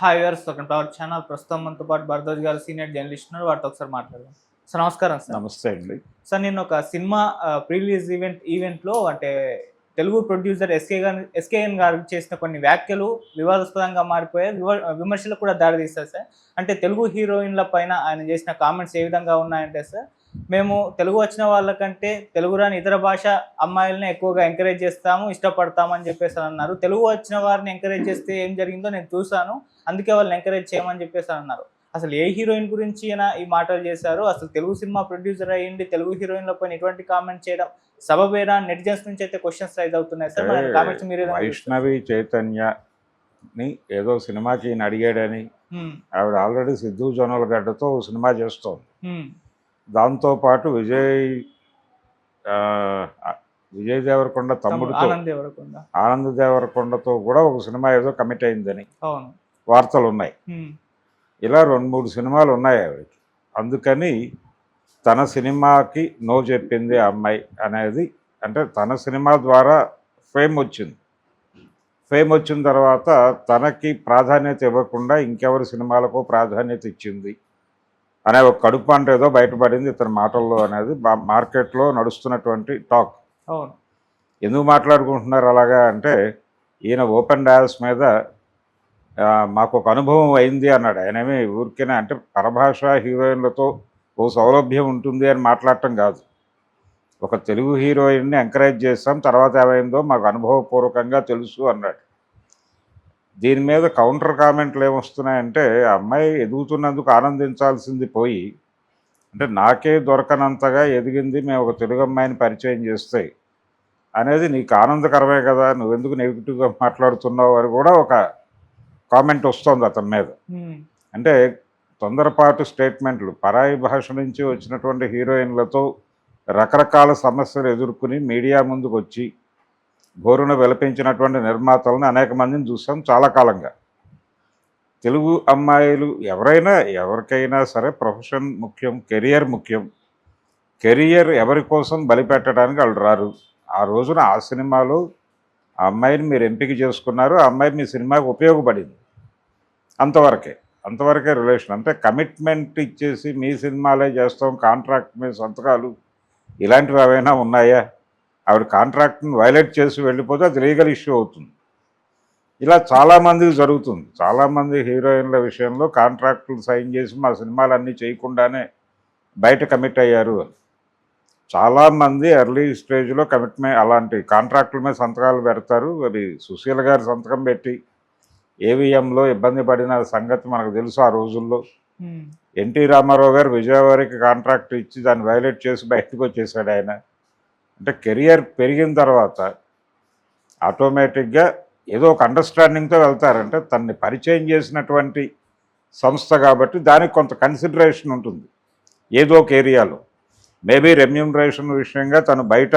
Hi viewers, welcome to our channel. ప్రస్తుతం మనతో పాటు భరద్వాజ్ గారు సీనియర్ జర్నలిస్ట్ ఉన్నారు. వాటితో ఒకసారి మాట్లాడదాం. సార్ నమస్కారం సార్. నమస్తే అండి. సార్ నేను ఒక సినిమా ప్రీ రిలీజ్ ఈవెంట్లో అంటే తెలుగు ప్రొడ్యూసర్ ఎస్కేఎన్ గారు చేసిన కొన్ని వ్యాఖ్యలు వివాదాస్పదంగా మారిపోయాయి, విమర్శలకు కూడా దారితీస్తాయి సార్. అంటే తెలుగు హీరోయిన్ల పైన ఆయన చేసిన కామెంట్స్ ఏ విధంగా ఉన్నాయంటే సార్, మేము తెలుగు వచ్చిన వాళ్ళకంటే తెలుగు రాని ఇతర భాష అమ్మాయిలని ఎక్కువగా ఎంకరేజ్ చేస్తాము, ఇష్టపడతాము అని చెప్పేసి అన్నారు. తెలుగు వచ్చిన వారిని ఎంకరేజ్ చేస్తే ఏం జరిగిందో నేను చూశాను, అందుకే వాళ్ళని ఎంకరేజ్ చేయమని చెప్పేసి అన్నారు. అసలు ఏ హీరోయిన్ గురించి అయినా ఈ మాటలు చేశారు? అసలు తెలుగు సినిమా ప్రొడ్యూసర్ అయ్యింది తెలుగు హీరోయిన్ల పైన ఇటువంటి కామెంట్ చేయడం సబబేనా? నెటిజన్స్ నుంచి అయితే క్వశ్చన్స్ రైజ్ అవుతున్నాయి సార్. కామెంట్స్ మీరు వైష్ణవి చైతన్యని ఏదో సినిమాకి ఈయన అడిగాడని ఆవిడ ఆల్రెడీ సిద్ధు జొన్నలగడ్డతో సినిమా చేస్తోంది. దాంతోపాటు విజయ్ దేవరకొండ తమ్ముడితో ఆనంద్ దేవరకొండతో కూడా ఒక సినిమా ఏదో కమిట్ అయిందని వార్తలు ఉన్నాయి. ఇలా 2-3 సినిమాలు ఉన్నాయి ఆవిడకి. అందుకని తన సినిమాకి నో చెప్పింది ఆ అమ్మాయి అనేది, అంటే తన సినిమా ద్వారా ఫేమ్ వచ్చిన తర్వాత తనకి ప్రాధాన్యత ఇవ్వకుండా ఇంకెవరి సినిమాలకు ప్రాధాన్యత ఇచ్చింది అనే ఒక కడుపు అంటే ఏదో బయటపడింది ఇతని మాటల్లో అనేది మార్కెట్లో నడుస్తున్నటువంటి టాక్. ఎందుకు మాట్లాడుకుంటున్నారు అలాగా అంటే, ఈయన ఓపెన్ డయాస్ మీద మాకు ఒక అనుభవం అయింది అన్నాడు. ఆయనేమి ఊరికేనే అంటే పరభాష హీరోయిన్లతో ఓ సౌలభ్యం ఉంటుంది అని మాట్లాడటం కాదు. ఒక తెలుగు హీరోయిన్ని ఎంకరేజ్ చేస్తాం, తర్వాత ఏమైందో మాకు అనుభవపూర్వకంగా తెలుసు అన్నాడు. దీని మీద కౌంటర్ కామెంట్లు ఏమొస్తున్నాయంటే, అమ్మాయి ఎదుగుతున్నందుకు ఆనందించాల్సింది పోయి, అంటే నాకే దొరకనంతగా ఎదిగింది మేము ఒక తెలుగు అమ్మాయిని పరిచయం చేస్తే అనేది నీకు ఆనందకరమే కదా, నువ్వెందుకు నెగిటివ్గా మాట్లాడుతున్నావు అని కూడా ఒక కామెంట్ వస్తుంది అతని మీద. అంటే తొందరపాటు స్టేట్మెంట్లు, పరాయి భాష నుంచి వచ్చినటువంటి హీరోయిన్లతో రకరకాల సమస్యలు ఎదుర్కొని మీడియా ముందుకు వచ్చి బోరున విలపించినటువంటి నిర్మాతలను అనేక మందిని చూసాం చాలా కాలంగా. తెలుగు అమ్మాయిలు ఎవరికైనా సరే ప్రొఫెషన్ ముఖ్యం, కెరియర్ ముఖ్యం. కెరియర్ ఎవరి కోసం బలిపెట్టడానికి వాళ్ళు రారు. ఆ రోజున ఆ సినిమాలో ఆ అమ్మాయిని మీరు ఎంపిక చేసుకున్నారు, ఆ అమ్మాయి మీ సినిమాకి ఉపయోగపడింది, అంతవరకే రిలేషన్. అంటే కమిట్మెంట్ ఇచ్చేసి మీ సినిమాలే చేస్తాం, కాంట్రాక్ట్ మీద సంతకాలు ఇలాంటివి ఏవైనా ఉన్నాయా? ఆవిడ కాంట్రాక్ట్ని వైలేట్ చేసి వెళ్ళిపోతే అది లీగల్ ఇష్యూ అవుతుంది. ఇలా చాలామందికి జరుగుతుంది. చాలామంది హీరోయిన్ల విషయంలో కాంట్రాక్టులు సైన్ చేసి మా సినిమాలన్నీ చేయకుండానే బయట కమిట్ అయ్యారు అని. చాలామంది ఎర్లీ స్టేజ్లో కమిట్మెంట్ అలాంటి కాంట్రాక్టుల మీద సంతకాలు పెడతారు. అది సుశీల గారి సంతకం పెట్టి ఏవిఎంలో ఇబ్బంది పడిన సంగతి మనకు తెలుసు ఆ రోజుల్లో. ఎన్టీ రామారావు గారు విజయవాడకి కాంట్రాక్ట్ ఇచ్చి దాన్ని వైలేట్ చేసి బయటకు వచ్చేసాడు ఆయన. అంటే కెరియర్ పెరిగిన తర్వాత ఆటోమేటిక్గా ఏదో ఒక అండర్స్టాండింగ్తో వెళ్తారంటే తనని పరిచయం చేసినటువంటి సంస్థ కాబట్టి దానికి కొంత కన్సిడరేషన్ ఉంటుంది. ఏదో ఒక ఏరియాలో మేబీ రెమ్యూనరేషన్ విషయంగా తను బయట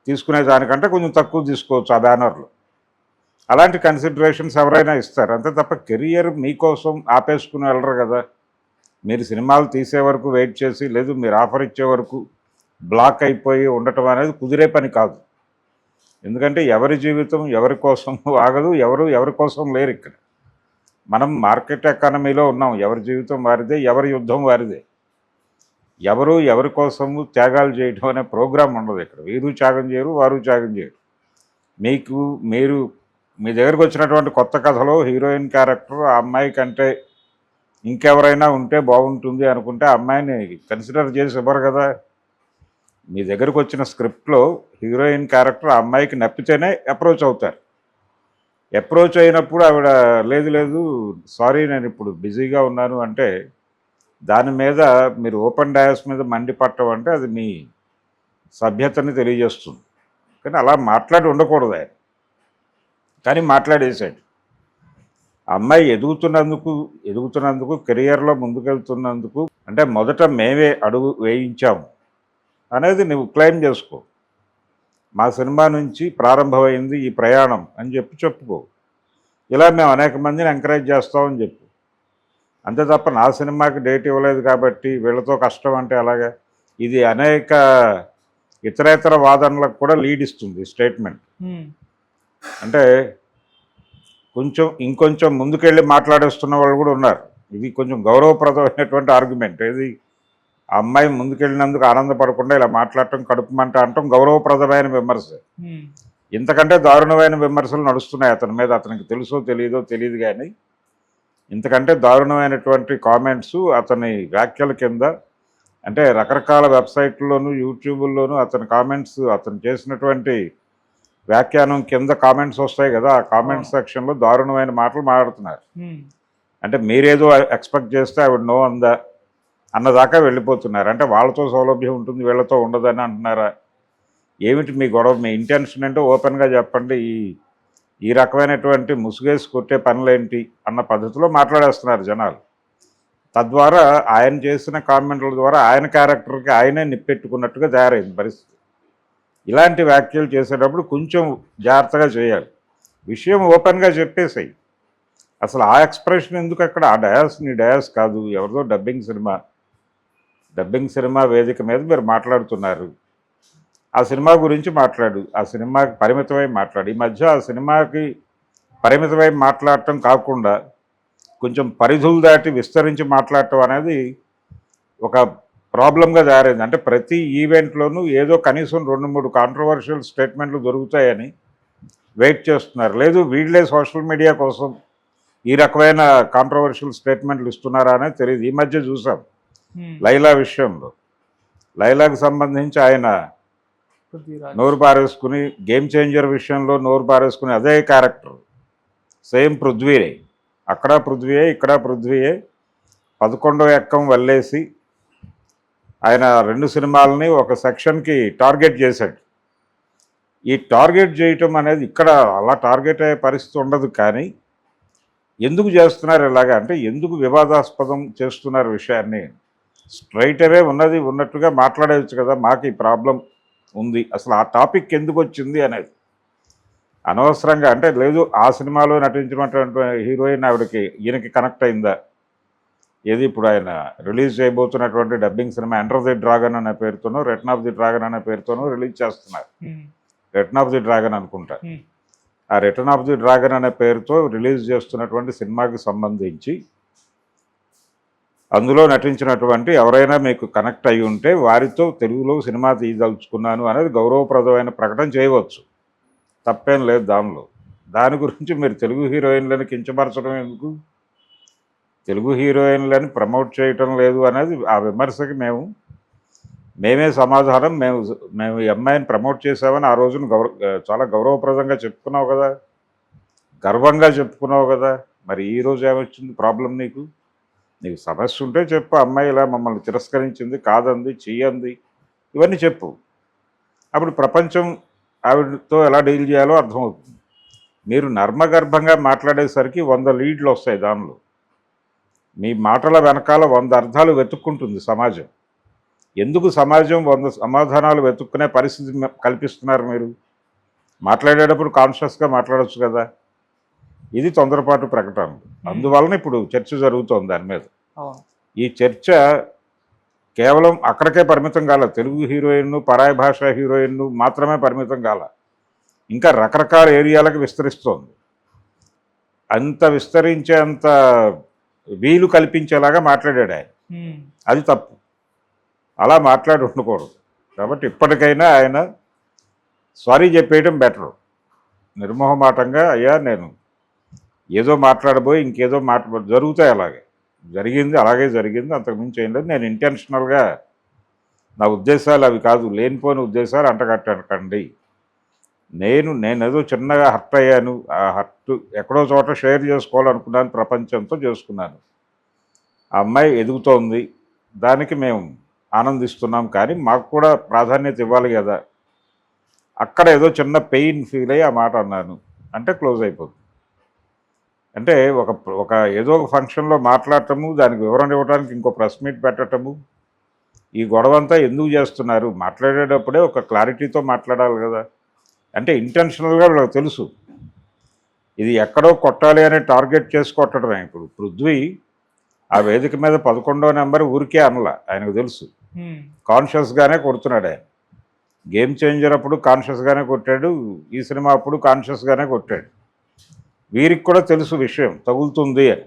తీసుకునే దానికంటే కొంచెం తక్కువ తీసుకోవచ్చు ఆ బ్యానర్లో. అలాంటి కన్సిడరేషన్స్ ఎవరైనా ఇస్తారు, అంతే తప్ప కెరియర్ మీకోసం ఆపేసుకుని వెళ్ళరు కదా. మీరు సినిమాలు తీసే వరకు వెయిట్ చేసి, లేదు మీరు ఆఫర్ ఇచ్చే వరకు బ్లాక్ అయిపోయి ఉండటం అనేది కుదిరే పని కాదు. ఎందుకంటే ఎవరి జీవితం ఎవరి కోసం ఆగదు, ఎవరి కోసం లేరు ఇక్కడ. మనం మార్కెట్ ఎకానమీలో ఉన్నాం, ఎవరి జీవితం వారిదే, ఎవరి యుద్ధం వారిదే. ఎవరి కోసము త్యాగాలు చేయడం అనే ప్రోగ్రాం ఉండదు ఇక్కడ. వీరు త్యాగం చేయరు, వారు త్యాగం చేయరు. మీ దగ్గరకు వచ్చినటువంటి కొత్త కథలో హీరోయిన్ క్యారెక్టర్ ఆ అమ్మాయి కంటే ఇంకెవరైనా ఉంటే బాగుంటుంది అనుకుంటే ఆ అమ్మాయిని కన్సిడర్ చేసి ఇవ్వరు కదా. మీ దగ్గరకు వచ్చిన స్క్రిప్ట్లో హీరోయిన్ క్యారెక్టర్ ఆ అమ్మాయికి నప్పితేనే అప్రోచ్ అవుతారు. అప్రోచ్ అయినప్పుడు ఆవిడ లేదు సారీ నేను ఇప్పుడు బిజీగా ఉన్నాను అంటే దాని మీద మీరు ఓపెన్ డయాస్ మీద మండిపట్టడం అంటే అది మీ సభ్యతని తెలియజేస్తుంది. కానీ అలా మాట్లాడి ఉండకూడదు ఆయన, కానీ మాట్లాడేశాడు. అమ్మాయి ఎదుగుతున్నందుకు కెరియర్లో ముందుకెళ్తున్నందుకు అంటే మొదట మేమే అడుగు వేయించాము అనేది నువ్వు క్లెయిమ్ చేసుకో. మా సినిమా నుంచి ప్రారంభమైంది ఈ ప్రయాణం అని చెప్పుకో. ఇలా మేము అనేక మందిని ఎంకరేజ్ చేస్తామని చెప్పు. అంతే తప్ప నా సినిమాకి డేట్ ఇవ్వలేదు కాబట్టి వీళ్ళతో కష్టం అంటే అలాగా. ఇది అనేక ఇతరేతర వాదనలకు కూడా లీడ్ ఇస్తుంది స్టేట్మెంట్. అంటే ఇంకొంచెం ముందుకెళ్ళి మాట్లాడేస్తున్న వాళ్ళు కూడా ఉన్నారు. ఇది కొంచెం గౌరవప్రదమైనటువంటి ఆర్గ్యుమెంట్. ఏది ఆ అమ్మాయి ముందుకెళ్ళినందుకు ఆనందపడకుండా ఇలా మాట్లాడటం, కడుపు మంట అనటం గౌరవప్రదమైన విమర్శ. ఇంతకంటే దారుణమైన విమర్శలు నడుస్తున్నాయి అతని మీద. అతనికి తెలుసో తెలియదు కానీ ఇంతకంటే దారుణమైనటువంటి కామెంట్స్ అతని వ్యాఖ్యల కింద, అంటే రకరకాల వెబ్సైట్లలోనూ యూట్యూబ్లోనూ అతని కామెంట్స్, అతను చేసినటువంటి వ్యాఖ్యానం కింద కామెంట్స్ వస్తాయి కదా, ఆ కామెంట్ సెక్షన్లో దారుణమైన మాటలు మాట్లాడుతున్నారు. అంటే మీరేదో ఎక్స్పెక్ట్ చేస్తే ఆవిడ నో అందా అన్నదాకా వెళ్ళిపోతున్నారు. అంటే వాళ్ళతో సౌలభ్యం ఉంటుంది, వీళ్ళతో ఉండదని అంటున్నారా? ఏమిటి మీ గొడవ? మీ ఇంటెన్షన్ ఏంటో ఓపెన్గా చెప్పండి. ఈ రకమైనటువంటి ముసుగేసి కొట్టే పనులేంటి అన్న పద్ధతిలో మాట్లాడేస్తున్నారు జనాలు. తద్వారా ఆయన చేసిన కామెంట్ల ద్వారా ఆయన క్యారెక్టర్కి ఆయనే నిప్పెట్టుకున్నట్టుగా తయారైంది పరిస్థితి. ఇలాంటి వ్యాఖ్యలు చేసేటప్పుడు కొంచెం జాగ్రత్తగా చేయాలి. విషయం ఓపెన్గా చెప్పేసాయి. అసలు ఆ ఎక్స్ప్రెషన్ ఎందుకు అక్కడ? ఆ డయాస్ నీ డయాస్ కాదు, ఎవరిదో డబ్బింగ్ సినిమా వేదిక మీద మీరు మాట్లాడుతున్నారు. ఆ సినిమా గురించి మాట్లాడు, ఆ సినిమాకి పరిమితమై మాట్లాడు. ఈ మధ్య ఆ సినిమాకి పరిమితమై మాట్లాడటం కాకుండా కొంచెం పరిధులు దాటి విస్తరించి మాట్లాడటం అనేది ఒక ప్రాబ్లంగా తయారైంది. అంటే ప్రతి ఈవెంట్లోనూ ఏదో కనీసం 2-3 కాంట్రవర్షియల్ స్టేట్మెంట్లు దొరుకుతాయని వెయిట్ చేస్తున్నారు. లేదు వీళ్ళే సోషల్ మీడియా కోసం ఈ రకమైన కాంట్రవర్షియల్ స్టేట్మెంట్లు ఇస్తున్నారా అనేది తెలియదు. ఈ మధ్య చూసాం లైలా విషయంలో. లైలాకు సంబంధించి ఆయన నోరు పారేసుకుని, గేమ్ చేంజర్ విషయంలో నోరు పారేసుకుని అదే క్యారెక్టర్ సేమ్ పృథ్వీయే, అక్కడ పృథ్వీయే ఇక్కడ పృథ్వీయే 11వ ఎక్కం వల్లేసి ఆయన 2 సినిమాలని ఒక సెక్షన్కి టార్గెట్ చేశాడు. ఈ టార్గెట్ చేయటం అనేది ఇక్కడ అలా టార్గెట్ అయ్యే పరిస్థితి ఉండదు. కానీ ఎందుకు చేస్తున్నారు ఇలాగా అంటే, ఎందుకు వివాదాస్పదం చేస్తున్నారు విషయాన్ని? స్ట్రైట్ అవే ఉన్నట్టుగా మాట్లాడవచ్చు కదా, మాకు ఈ ప్రాబ్లం ఉంది, అసలు ఆ టాపిక్ ఎందుకు వచ్చింది అనేది. అనవసరంగా అంటే లేదు ఆ సినిమాలో నటించినటువంటి హీరోయిన్ ఆవిడకి ఈయనకి కనెక్ట్ అయిందా? ఏది ఇప్పుడు ఆయన రిలీజ్ చేయబోతున్నటువంటి dubbing cinema enter the dragon అనే పేరుతోనో, రిటర్న్ ఆఫ్ ది డ్రాగన్ అనే పేరుతోనో రిలీజ్ చేస్తున్నారు. రిటర్న్ ఆఫ్ ది డ్రాగన్ అనుకుంటా. ఆ రిటర్న్ ఆఫ్ ది డ్రాగన్ అనే పేరుతో రిలీజ్ చేస్తున్నటువంటి సినిమాకి సంబంధించి అందులో నటించినటువంటి ఎవరైనా మీకు కనెక్ట్ అయి ఉంటే వారితో తెలుగులో సినిమా తీయదలుచుకున్నాను అనేది గౌరవప్రదమైన ప్రకటన చేయవచ్చు, తప్పేం లేదు దానిలో. దాని గురించి మీరు తెలుగు హీరోయిన్లను కించపరచడం ఎందుకు? తెలుగు హీరోయిన్లను ప్రమోట్ చేయటం లేదు అనేది ఆ విమర్శకి మేమే సమాధానం. మేము ఈ అమ్మాయిని ప్రమోట్ చేసామని ఆ రోజున చాలా గౌరవప్రదంగా చెప్పుకున్నావు కదా, గర్వంగా చెప్పుకున్నావు కదా. మరి ఈరోజు ఏమొచ్చింది ప్రాబ్లం? నీకు సమస్య ఉంటే చెప్పు. అమ్మాయి ఇలా మమ్మల్ని తిరస్కరించింది, కాదంది, చెయ్యంది, ఇవన్నీ చెప్పు. అప్పుడు ప్రపంచం ఆవిడతో ఎలా డీల్ చేయాలో అర్థమవుతుంది. మీరు నర్మగర్భంగా మాట్లాడేసరికి 100 లీడ్లు వస్తాయి. దానిలో మీ మాటల వెనకాల 100 అర్థాలు వెతుక్కుంటుంది సమాజం. ఎందుకు సమాజం 100 సమాధానాలు వెతుక్కునే పరిస్థితి కల్పిస్తున్నారు? మీరు మాట్లాడేటప్పుడు కాన్షియస్గా మాట్లాడవచ్చు కదా. ఇది తొందరపాటు ప్రకటన. అందువలన ఇప్పుడు చర్చ జరుగుతోంది దాని మీద. ఈ చర్చ కేవలం అక్కడికే పరిమితం కాల, తెలుగు హీరోయిన్ను, పరాయి భాషా హీరోయిన్ను మాత్రమే పరిమితం కాల, ఇంకా రకరకాల ఏరియాలకు విస్తరిస్తోంది. అంత విస్తరించేంత వీలు కల్పించేలాగా మాట్లాడాడు ఆయన. అది తప్పు, అలా మాట్లాడి ఉండకూడదు. కాబట్టి ఇప్పటికైనా ఆయన సారీ చెప్పేయడం బెటరు. నిర్మోహమాటంగా అయ్యా నేను ఏదో మాట్లాడబోయి ఇంకేదో జరుగుతాయి, అలాగే జరిగింది, అంతకుమించి ఏం లేదు, నేను ఇంటెన్షనల్గా నా ఉద్దేశాలు అవి కాదు, లేనిపోయిన ఉద్దేశాలు అంటగట్టకండి. నేనేదో చిన్నగా హర్ట్ అయ్యాను, ఆ హర్ట్ ఎక్కడో చోట షేర్ చేసుకోవాలనుకున్నాను, ప్రపంచంతో చేసుకున్నాను. ఆ అమ్మాయి ఎదుగుతోంది, దానికి మేము ఆనందిస్తున్నాం, కానీ మాకు కూడా ప్రాధాన్యత ఇవ్వాలి కదా. అక్కడ ఏదో చిన్న పెయిన్ ఫీల్ అయ్యి ఆ మాట అన్నాను అంటే క్లోజ్ అయిపోతుంది. అంటే ఒక ఏదో ఒక ఫంక్షన్లో మాట్లాడటము, దానికి వివరణ ఇవ్వడానికి ఇంకో ప్రెస్ మీట్ పెట్టడము, ఈ గొడవంతా ఎందుకు చేస్తున్నారు? మాట్లాడేటప్పుడే ఒక క్లారిటీతో మాట్లాడాలి కదా. అంటే ఇంటెన్షనల్గా వాళ్ళకి తెలుసు ఇది ఎక్కడో కొట్టాలి అనే టార్గెట్ చేసి కొట్టడమే. ఇప్పుడు పృథ్వీ ఆ వేదిక మీద 11వ నెంబర్ ఊరికే అనలా, ఆయనకు తెలుసు. కాన్షియస్గానే కొడుతున్నాడు ఆయన. గేమ్ చేంజర్ అప్పుడు కాన్షియస్గానే కొట్టాడు, ఈ సినిమా అప్పుడు కాన్షియస్గానే కొట్టాడు. వీరికి కూడా తెలుసు విషయం తగులుతుంది అని.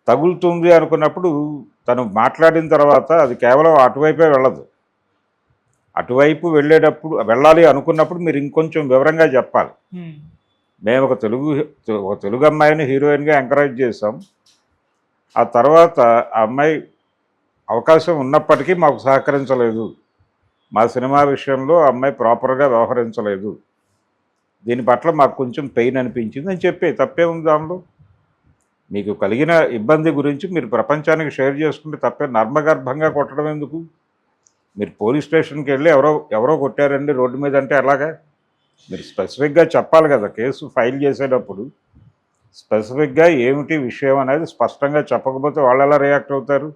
తగులుతుంది అనుకున్నప్పుడు తను మాట్లాడిన తర్వాత అది కేవలం అటువైపే వెళ్ళదు. అటువైపు వెళ్ళాలి అనుకున్నప్పుడు మీరు ఇంకొంచెం వివరంగా చెప్పాలి. మేము ఒక తెలుగు అమ్మాయిని హీరోయిన్గా ఎంకరేజ్ చేసాం. ఆ తర్వాత ఆ అమ్మాయి అవకాశం ఉన్నప్పటికీ మాకు సహకరించలేదు. మా సినిమా విషయంలో ఆ అమ్మాయి ప్రాపర్గా వ్యవహరించలేదు. దీని పట్ల మాకు కొంచెం పెయిన్ అనిపించింది అని చెప్పి తప్పే ఉంది దానిలో. మీకు కలిగిన ఇబ్బంది గురించి మీరు ప్రపంచానికి షేర్ చేసుకుంటే తప్పే. నర్మగర్భంగా కొట్టడం ఎందుకు? మీరు పోలీస్ స్టేషన్కి వెళ్ళి ఎవరో కొట్టారండి రోడ్డు మీద అంటే ఎలాగా? మీరు స్పెసిఫిక్గా చెప్పాలి కదా. కేసు ఫైల్ చేసేటప్పుడు స్పెసిఫిక్గా ఏమిటి విషయం అనేది స్పష్టంగా చెప్పకపోతే వాళ్ళు ఎలా రియాక్ట్ అవుతారు?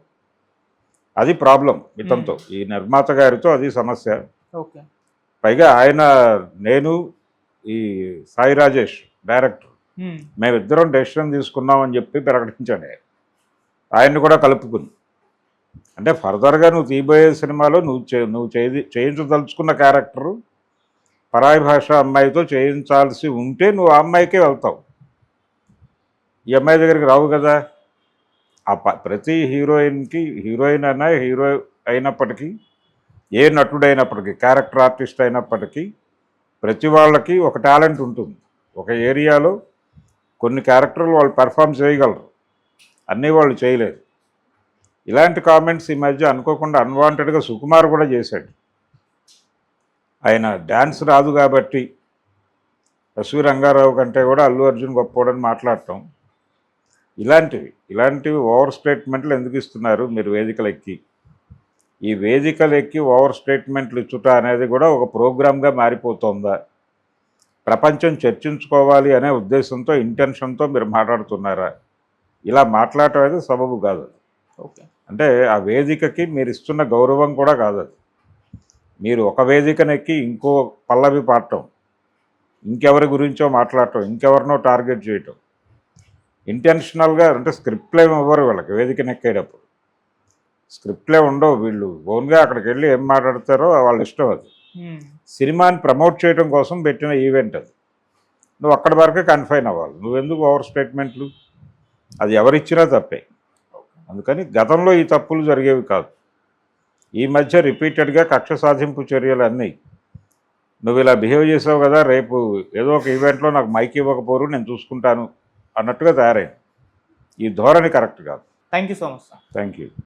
అది ప్రాబ్లం ఇతనితో, ఈ నిర్మాత గారితో అది సమస్య. ఓకే. పైగా నేను ఈ సాయి రాజేష్ డైరెక్టర్ మేమిద్దరం డెసిషన్ తీసుకున్నామని చెప్పి ప్రకటించాను. ఆయన్ని కూడా కలుపుకుని, అంటే ఫర్దర్గా నువ్వు తీయబోయే సినిమాలో నువ్వు చేయించదలుచుకున్న క్యారెక్టరు పరాయి భాష అమ్మాయితో చేయించాల్సి ఉంటే నువ్వు ఆ అమ్మాయికే వెళ్తావు, ఈ అమ్మాయి దగ్గరికి రావు కదా. ప్రతి హీరోయిన్ అయినా హీరో అయినప్పటికీ, ఏ నటుడైనప్పటికీ, క్యారెక్టర్ ఆర్టిస్ట్ అయినప్పటికీ ప్రతి వాళ్ళకి ఒక టాలెంట్ ఉంటుంది. ఒక ఏరియాలో కొన్ని క్యారెక్టర్లు వాళ్ళు పెర్ఫామ్ చేయగలరు, అన్నీ వాళ్ళు చేయలేరు. ఇలాంటి కామెంట్స్ ఈ మధ్య అనుకోకుండా అన్వాంటెడ్గా సుకుమార్ కూడా చేశాడు. ఆయన డ్యాన్స్ రాదు కాబట్టి ఎస్వి రంగారావు కంటే కూడా అల్లు అర్జున్ గొప్పోడని మాట్లాడటం, ఇలాంటివి ఓవర్ స్టేట్మెంట్లు ఎందుకు ఇస్తున్నారు మీరు వేదికలు ఎక్కి? ఈ వేదికలు ఎక్కి ఓవర్ స్టేట్మెంట్లు ఇచ్చుట అనేది కూడా ఒక ప్రోగ్రామ్గా మారిపోతుందా? ప్రపంచం చర్చించుకోవాలి అనే ఉద్దేశంతో, ఇంటెన్షన్తో మీరు మాట్లాడుతున్నారా? ఇలా మాట్లాడటం అయితే సబబు కాదు. ఓకే. అంటే ఆ వేదికకి మీరు ఇస్తున్న గౌరవం కూడా కాదు అది. మీరు ఒక వేదికనెక్కి ఇంకో పల్లవి పాడటం, ఇంకెవరి గురించో మాట్లాడటం, ఇంకెవరినో టార్గెట్ చేయటం ఇంటెన్షనల్గా. అంటే స్క్రిప్ట్లే ఇవ్వరు వీళ్ళకి వేదికనెక్కేటప్పుడు. స్క్రిప్ట్లే ఉండవు. వీళ్ళు ఓన్గా అక్కడికి వెళ్ళి ఏం మాట్లాడతారో వాళ్ళ ఇష్టం అది. సినిమాని ప్రమోట్ చేయడం కోసం పెట్టిన ఈవెంట్ అది. నువ్వు అక్కడి వరకే కన్ఫైన్ అవ్వాలి. నువ్వెందుకు ఓవర్ స్టేట్మెంట్లు? అది ఎవరిచ్చినా తప్పే. అందుకని గతంలో ఈ తప్పులు జరిగేవి కాదు. ఈ మధ్య రిపీటెడ్గా కక్ష సాధింపు చర్యలు అన్నీ, నువ్వు ఇలా బిహేవ్ చేసావు కదా, రేపు ఏదో ఒక ఈవెంట్లో నాకు మైక్ ఇవ్వకపోరు, నేను చూసుకుంటాను అన్నట్టుగా తయారైంది. ఈ ధోరణి కరెక్ట్ కాదు. Thank you so much sir. Thank you.